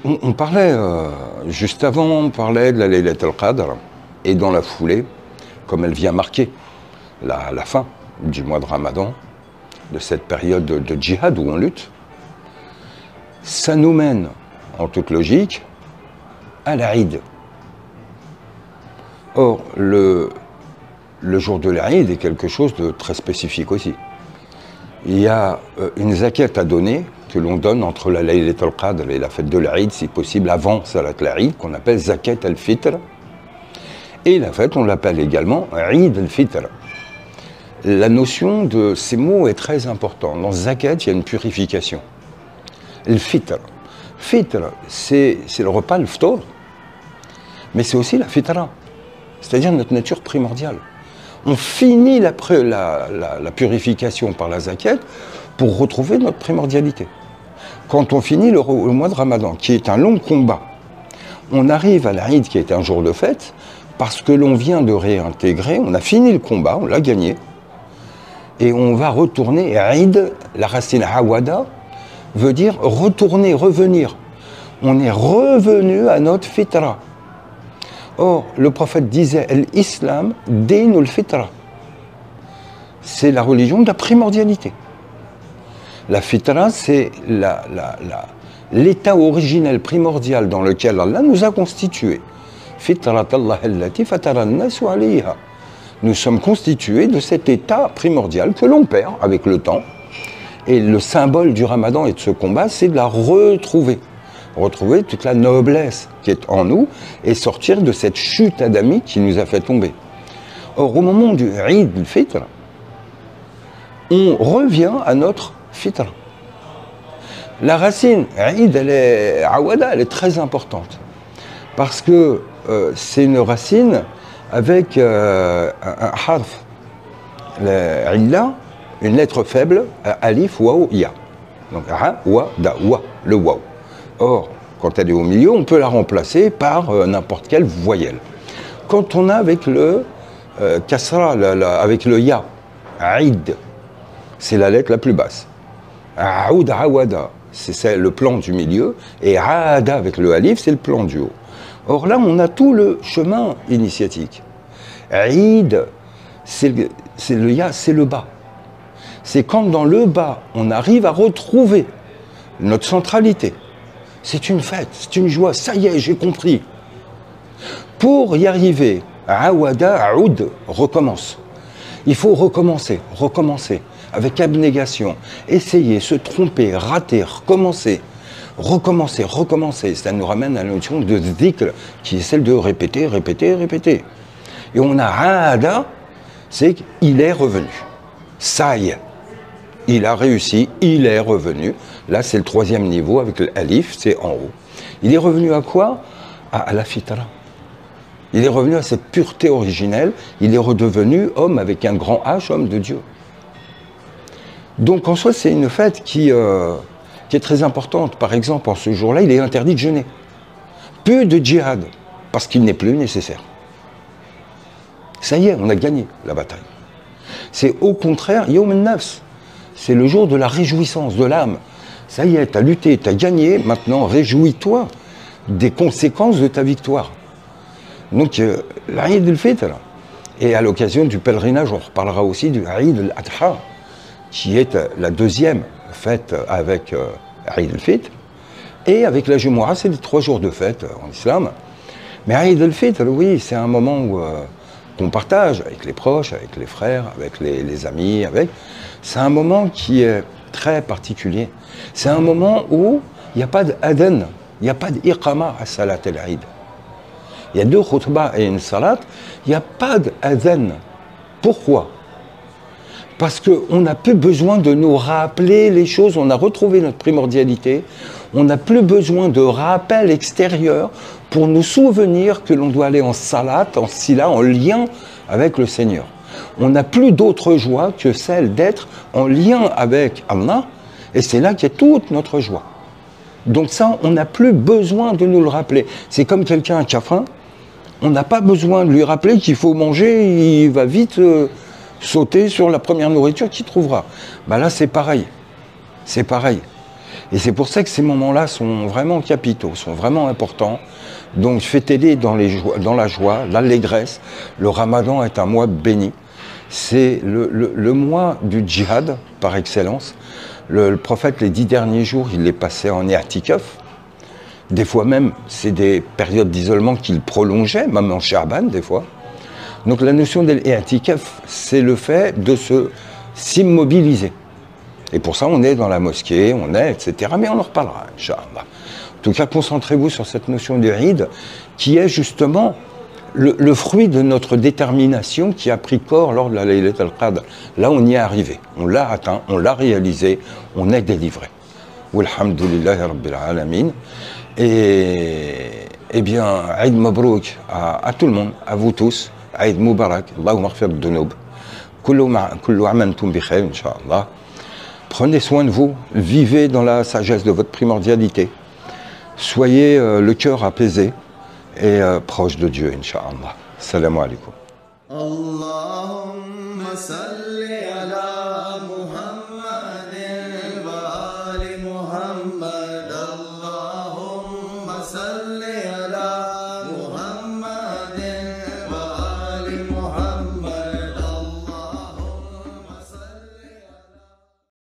On parlait, juste avant, on parlait de la Laylat al-Qadr, et dans la foulée, comme elle vient marquer la fin du mois de Ramadan, de cette période de djihad où on lutte, ça nous mène, en toute logique, à l'Aïd. Or, le jour de l'Aïd est quelque chose de très spécifique aussi. Il y a une zakat à donner que l'on donne entre la Laylat al-Qadr et la fête de l'Aïd, si possible avant Salat l'Aïd, qu'on appelle zakat al-Fitr. Et la fête, on l'appelle également Eid al-Fitr. La notion de ces mots est très importante. Dans zakat, il y a une purification. Le fitr. Fitr, c'est le repas, le ftor, mais c'est aussi la fitra, c'est-à-dire notre nature primordiale. On finit la purification par la zakat pour retrouver notre primordialité. Quand on finit le mois de Ramadan, qui est un long combat, on arrive à l'Aïd, qui est un jour de fête, parce que l'on vient de réintégrer, on a fini le combat, on l'a gagné, et on va retourner. Aïd, la racine Hawada, veut dire retourner, revenir. On est revenu à notre fitra. Or, le prophète disait l'islam dinul fitra. C'est la religion de la primordialité. La fitra, c'est l'état originel primordial dans lequel Allah nous a constitués. Fitratallah allati fatara an-nasu alayha. Nous sommes constitués de cet état primordial que l'on perd avec le temps. Et le symbole du Ramadan et de ce combat, c'est de la retrouver. Retrouver toute la noblesse qui est en nous et sortir de cette chute adamique qui nous a fait tomber. Or, au moment du Eid al-Fitr, on revient à notre fitra. La racine Eid, elle est awada, elle est très importante. Parce que c'est une racine avec un harf, l'illa, une lettre faible, alif, waw, ya. Donc, ha, wa, da, wa, le waw. Or, quand elle est au milieu, on peut la remplacer par n'importe quelle voyelle. Quand on a avec le kasra, avec le ya, aïd, c'est la lettre la plus basse. Aoud, awada, c'est le plan du milieu, et aada avec le alif, c'est le plan du haut. Or là, on a tout le chemin initiatique. Aïd, c'est le ya, c'est le bas. C'est quand dans le bas, on arrive à retrouver notre centralité. C'est une fête, c'est une joie, ça y est, j'ai compris. Pour y arriver, awada, aoud, recommence. Il faut recommencer, avec abnégation. Essayer, se tromper, rater, recommencer. Ça nous ramène à la notion de dhikr, qui est celle de répéter. Et on a aada, c'est qu'il est revenu. Ça y est. Il a réussi, il est revenu. Là, c'est le troisième niveau avec l'alif, c'est en haut. Il est revenu à quoi? À la fitra. Il est revenu à cette pureté originelle. Il est redevenu homme avec un grand H, homme de Dieu. Donc, en soi, c'est une fête qui est très importante. Par exemple, en ce jour-là, il est interdit de jeûner. Peu de djihad, parce qu'il n'est plus nécessaire. Ça y est, on a gagné la bataille. C'est au contraire, Yawm al-Nafs. C'est le jour de la réjouissance de l'âme. Ça y est, tu as lutté, tu as gagné, maintenant réjouis-toi des conséquences de ta victoire. Donc, l'Aïd al-Fitr, et à l'occasion du pèlerinage, on reparlera aussi du Aïd al-Adha, qui est la deuxième fête avec Aïd al-Fitr, et avec la Jumu'ah, c'est les 3 jours de fête en islam. Mais Aïd al-Fitr, oui, c'est un moment où qu'on partage avec les proches, avec les frères, avec les amis, c'est un moment qui est très particulier. C'est un moment où il n'y a pas d'adhan, il n'y a pas d'iqama à Salat al-Eid. Il y a 2 khutbah et une salat, il n'y a pas d'adhan. Pourquoi? Parce qu'on n'a plus besoin de nous rappeler les choses, on a retrouvé notre primordialité, on n'a plus besoin de rappel extérieur pour nous souvenir que l'on doit aller en salat, en sila, en lien avec le Seigneur. On n'a plus d'autre joie que celle d'être en lien avec Allah, et c'est là qu'est toute notre joie. Donc ça, on n'a plus besoin de nous le rappeler. C'est comme quelqu'un qui a faim, on n'a pas besoin de lui rappeler qu'il faut manger, il va vite sauter sur la première nourriture qu'il trouvera. Ben là, c'est pareil. C'est pareil. Et c'est pour ça que ces moments-là sont vraiment capitaux, sont vraiment importants. Donc fêtez-les dans la joie, l'allégresse. Le Ramadan est un mois béni. C'est le mois du djihad par excellence. Le prophète, les 10 derniers jours, il les passait en i'tikaf. Des fois même, c'est des périodes d'isolement qu'il prolongeait, même en Sha'ban des fois. Donc la notion de l'i'tikaf, c'est le fait de s'immobiliser. Et pour ça, on est dans la mosquée, etc. Mais on en reparlera, Inch'Allah. En tout cas, concentrez-vous sur cette notion du Eid, qui est justement le fruit de notre détermination qui a pris corps lors de la Laylat al-Qadr. Là, on y est arrivé, on l'a atteint, on l'a réalisé, on est délivré. Walhamdulillahi Rabbil Alamin. Et bien, Eid Mabrouk à tout le monde, à vous tous. Eid Mubarak, Allahumma ghfir ad-dunub. Kullu amantum bi khayr, Inch'Allah. Prenez soin de vous, vivez dans la sagesse de votre primordialité. Soyez le cœur apaisé et proche de Dieu, Inch'Allah. Salam alaikum. Allahumma salli ala Muhammad.